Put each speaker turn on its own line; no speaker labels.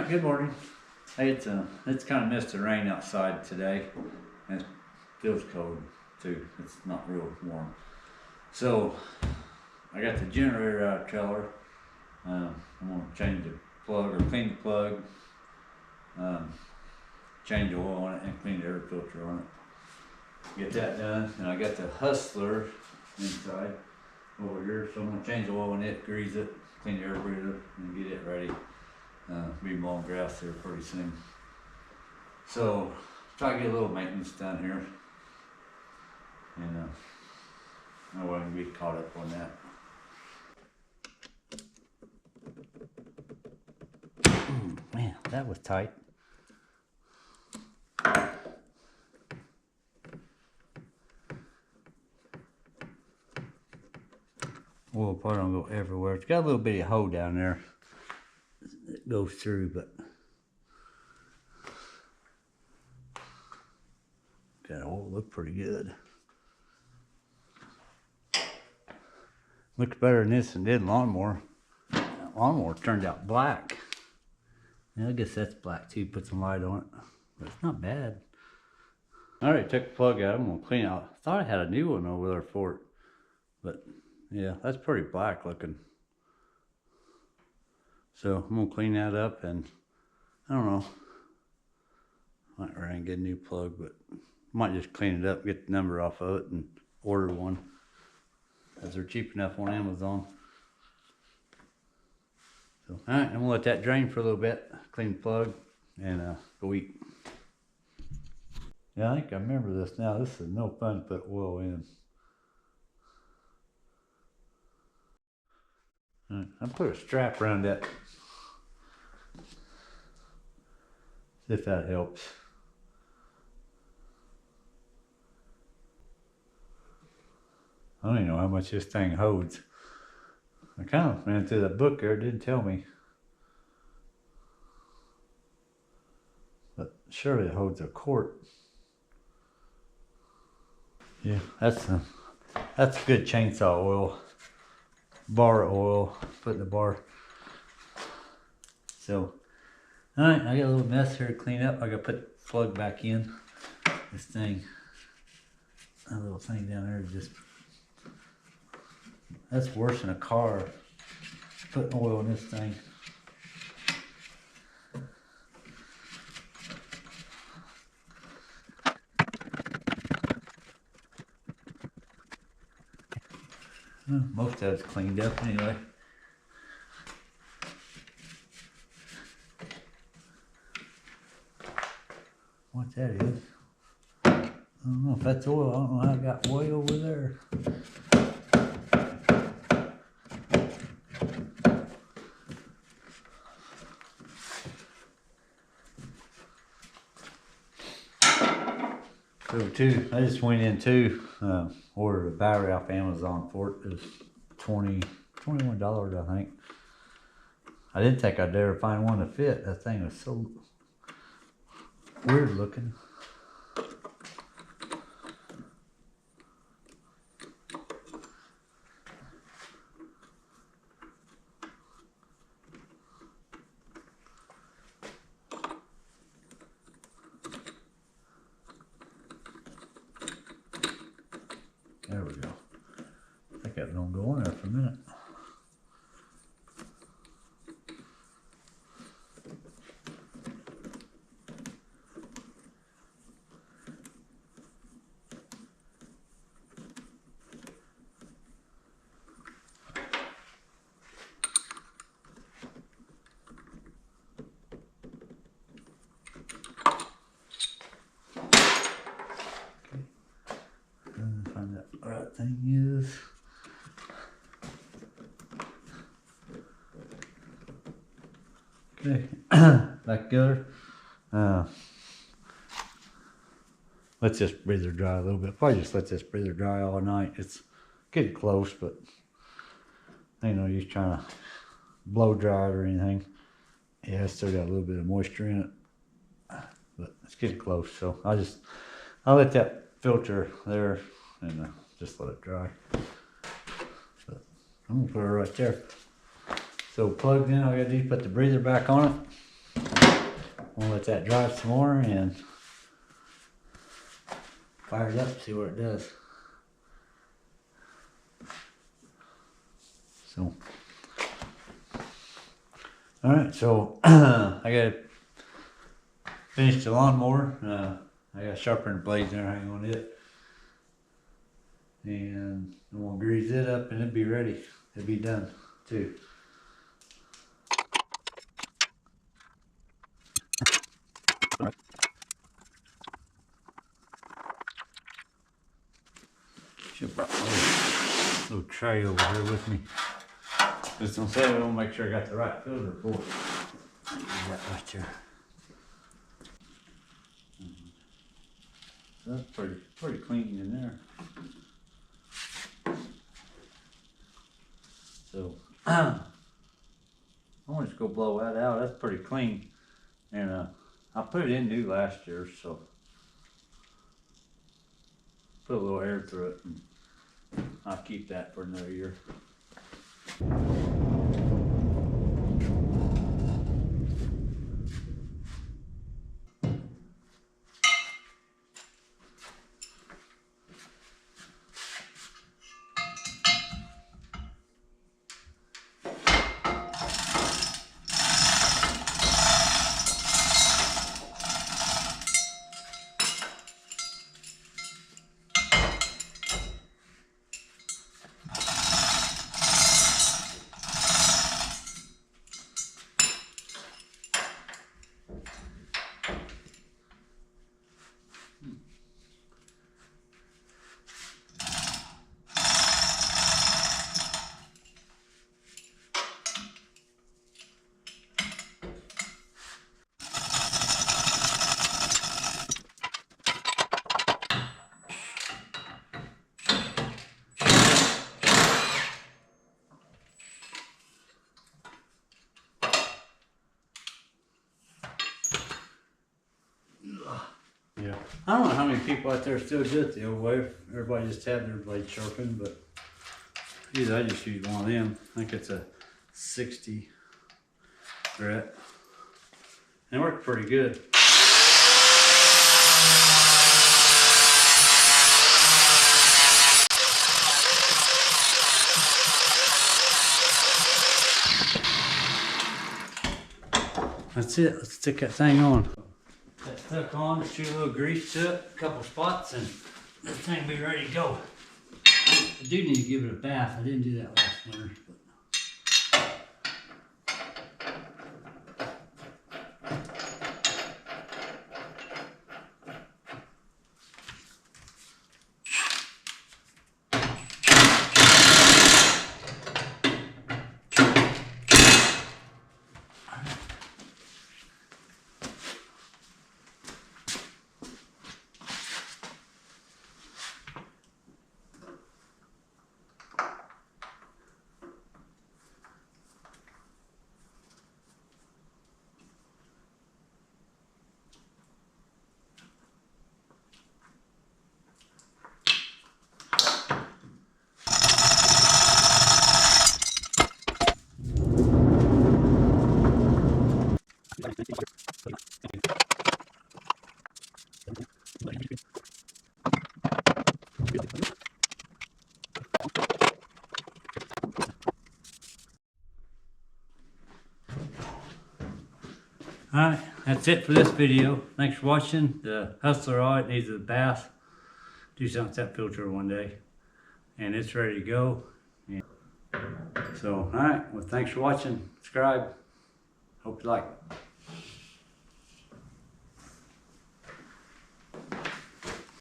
Alright, good morning. Hey, it's kind of missed the rain outside today, and it feels cold too. It's not real warm. So, I got the generator out of the trailer. I'm gonna change the plug, or clean the plug, change the oil on it, and clean the air filter on it. Get that done, and I got the hustler inside over here, so I'm gonna change the oil in it, grease it, clean the air breather, and get it ready. Be mowing grass there pretty soon. So try to get a little maintenance done here, and I won't be caught up on that. Man, that was tight. Well, probably don't go everywhere. It's got a little bitty hole down there that goes through, but that oil look pretty good. Looks better than this and did lawnmower. That lawnmower turned out black. Yeah, I guess that's black too. Put some light on it, but it's not bad. I already took the plug out. I'm gonna clean out. I thought I had a new one over there for it, but yeah, that's pretty black looking. So I'm gonna clean that up, and I don't know. Might try and get a new plug, but might just clean it up, get the number off of it, and order one, as they're cheap enough on Amazon. So, all right, I'm gonna let that drain for a little bit, clean the plug, and go eat. Yeah, I think I remember this now. This is no fun to put oil in. All right, I put a strap around that. See if that helps. I don't even know how much this thing holds. I kind of ran through that book there, it didn't tell me. But surely it holds a quart. Yeah, that's good chainsaw oil. Bar oil, put in the bar. So, alright, I got a little mess here to clean up. I gotta put the plug back in. This thing, that little thing down there, just, that's worse than a car. Putting oil in this thing. Well, most of it's cleaned up anyway. What that is, I don't know if that's oil. I don't know how I got way over there. So too, I just went in too, ordered a battery off Amazon for it. It was $21, I think. I didn't think I'd ever find one to fit. That thing was so weird looking. There we go. I think that was gonna go in there for a minute. Find that right thing is. Okay, back together. Let this breather dry a little bit. Probably just let this breather dry all night. It's getting close, but I ain't no use trying to blow dry it or anything. Yeah, it's still got a little bit of moisture in it, but it's getting close. So I'll let that filter there and just let it dry. But I'm gonna put it right there. So plugged in, all I gotta do is put the breather back on it. We'll let that dry some more and fire it up, see what it does. So, all right, so I gotta finish the lawnmower. I gotta sharpen the blades and everything on it. And I'm gonna grease it up and it'll be ready. It'll be done too. Should brought my little tray over here with me. Just gonna say, I wanna make sure I got the right filter for it. That right there. So that's pretty clean in there. So I'm gonna just go blow that out. That's pretty clean. And I put it in new last year, so put a little air through it and I'll keep that for another year. Yeah. I don't know how many people out there still do it the old way. Everybody just have their blade sharpened, but I just use one of them. I think it's a 60 grit. And it worked pretty good. That's it. Let's stick that thing on. That stuck on, just shoot a little grease to it, a couple spots, and this thing will be ready to go. I do need to give it a bath. I didn't do that last winter. Alright, that's it for this video. Thanks for watching. The Hustler Audit needs a bath. Do something with that filter one day. And it's ready to go. And so, alright, well, thanks for watching. Subscribe. Hope you like it.